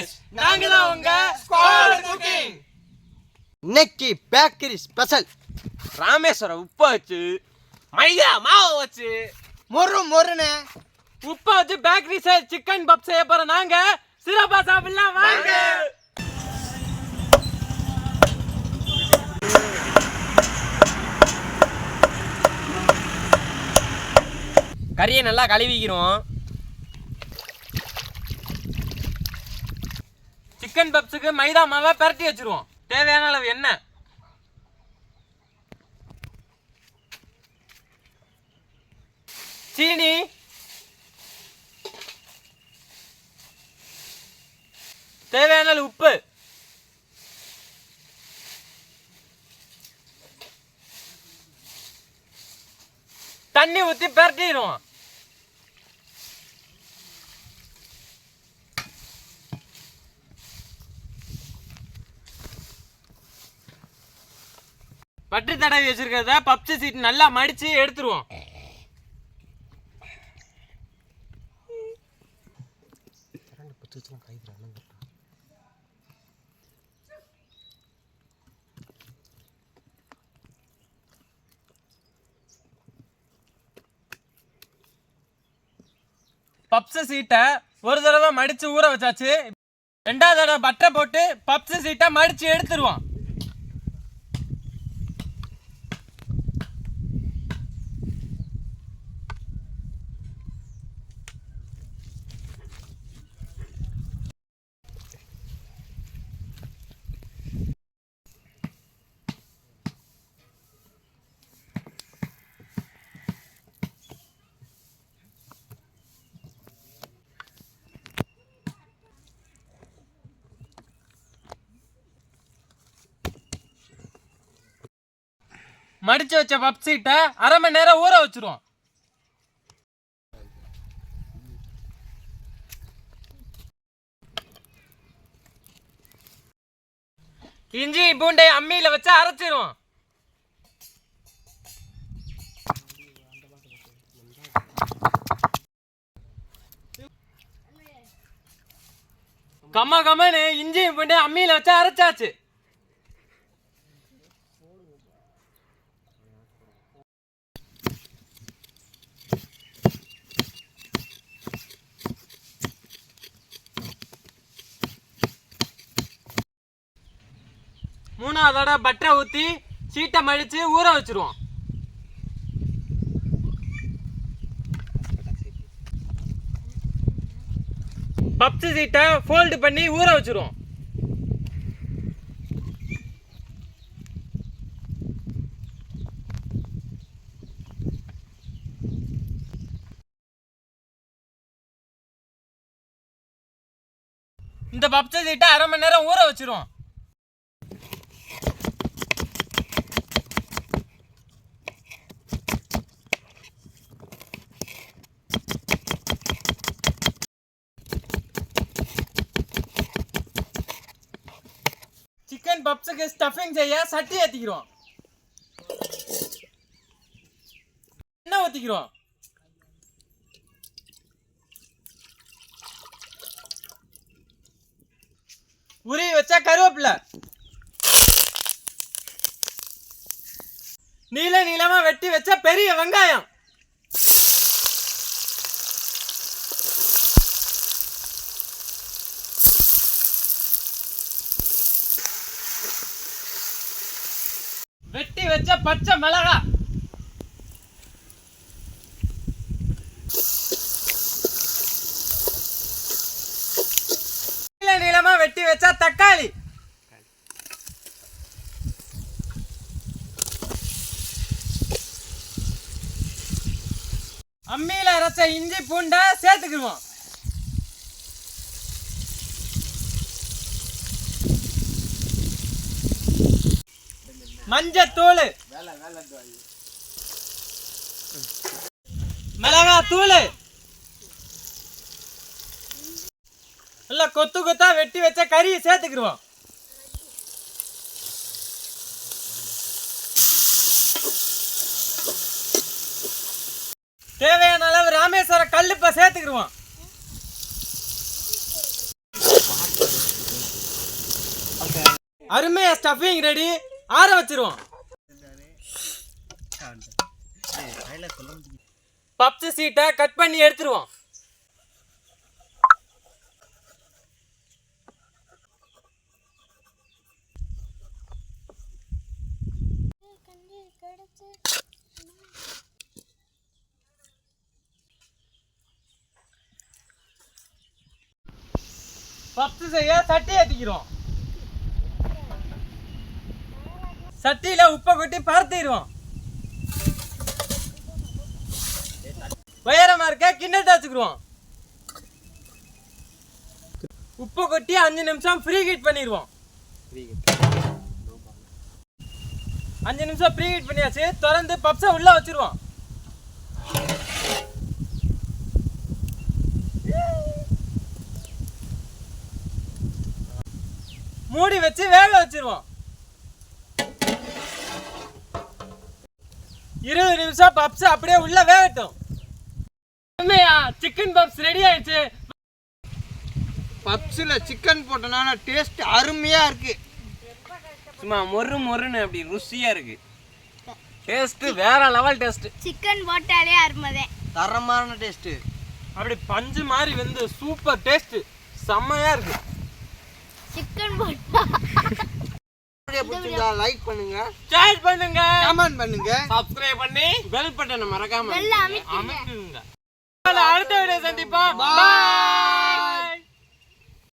Guys நாங்க தான் உங்க ஸ்குவாட் குக்கிங். இன்னைக்கு பேக்கரி ஸ்பெஷல் ராமேஸ்வர உப்பு வச்சு மைதா மாவு வச்சு மொறுன்னு உப்பு வச்சு பேக்கரி ஸ்டைல் சிக்கன் பப் செய்ய போறோம். நாங்க சிறப்பா சாப்பிடலாம் வாங்க. கறியை நல்லா கழுவிக்கிறோம். சிக்கன் பப்ஸுக்கு மைதா மாவை பரட்டி வச்சிருவோம். தேவையான அளவு எண்ணெய், சீனி, தேவையான அளவு உப்பு, தண்ணி ஊற்றி பரட்டிடுவோம். பட்டு தடவி வச்சிருக்கிறத பப்ஸ் சீட் நல்லா மடிச்சு எடுத்துருவோம். பப்ஸ் சீட்டை ஒரு தடவை மடிச்சு ஊற வச்சாச்சு. ரெண்டாவது தடவை பட்டரை போட்டு பப்ஸ் சீட்டை மடிச்சு எடுத்துருவோம். மடிச்சு வச்ச பப் சீட்டை அரை மணி நேரம் ஊற வச்சிருவோம். இஞ்சி பூண்டை அம்மியில வச்சு அரைச்சிருவோம். கம்மன்னு இஞ்சி பூண்டை அம்மியில வச்சு அரைச்சாச்சு. மூணாவதோட பட்டரை ஊற்றி சீட்டை மடித்து ஊற வச்சிருவோம். பப்ஸ் சீட்டை ஃபோல்டு பண்ணி ஊற வச்சிருவோம். இந்த பப்ஸ் சீட்டை அரை மணி நேரம் ஊற வச்சிருவோம். சிக்கன் பப்ஸுக்கு ஸ்டஃபிங் செய்ய சட்டி ஏற்றிக்கிறோம். எண்ணெய் ஊற்றிக்கிறோம். உருவி வச்சா கருவேப்பிலை, நீளமா வெட்டி வச்ச பெரிய வெங்காயம், வெட்டி வச்ச பச்சை மிளகாய், நீளமா வெட்டி வச்ச தக்காளி, அம்மியில அரைச்ச இஞ்சி பூண்டை சேர்த்துக்குவோம். மஞ்சத்தூள், மிளகாத்தூள், நல்லா கொத்தா வெட்டி வச்ச கறியை சேர்த்துக்குவோம். தேவையான அளவு ராமேஸ்வர கல்லுப்பை சேர்த்துக்குவோம். அருமையா ஸ்டஃபிங் ரெடி, ஆற வச்சிருவோம். பப்ஸ் சீட்டை கட் பண்ணி எடுத்துருவோம். பப்ஸ் செய்ய சட்டி ஏத்திக்கிறோம். சட்டியில உப்பை கொட்டி பரத்திடுவோம். உயரமா இருக்க கிண்ணத்தை வச்சுக்கிறோம். உப்பு கொட்டி 5 நிமிஷம் ஃப்ரீ ஹீட் பண்ணிடுவோம். 5 நிமிஷம் ஃப்ரீ ஹீட் பண்ணியாச்சு. திறந்து பப்ஸை உள்ள வச்சிருவோம். மூடி வச்சு வேக வச்சிருவோம். 20 நிமிஷம் பப்ஸ் அப்படியே உள்ள வேகட்டும். சிக்கன் பப்ஸ் ரெடி ஆயிடுச்சு. பப்ஸில் சிக்கன் போட்டனால டேஸ்ட் அருமையாக இருக்கு. சும்மா மொறு மொறுன்னு அப்படி ருசியா இருக்கு. டேஸ்ட் வேற லெவல் டேஸ்ட். சிக்கன் போட்டாலே அருமதே. தரமான டேஸ்ட்டு. அப்படி பஞ்சு மாதிரி வந்து சூப்பர் டேஸ்ட். செம்மையா இருக்கு. சிக்கன் போட்டா பிடிச்சிருந்தா லைக் பண்ணுங்க, ஷேர் பண்ணுங்க, கமெண்ட் பண்ணுங்க, சப்ஸ்கிரைப் பண்ணி பெல் பட்டனை மறக்காம பெல் அமைக்குங்க. அடுத்த வீடியோ சந்திப்போம். பாய்.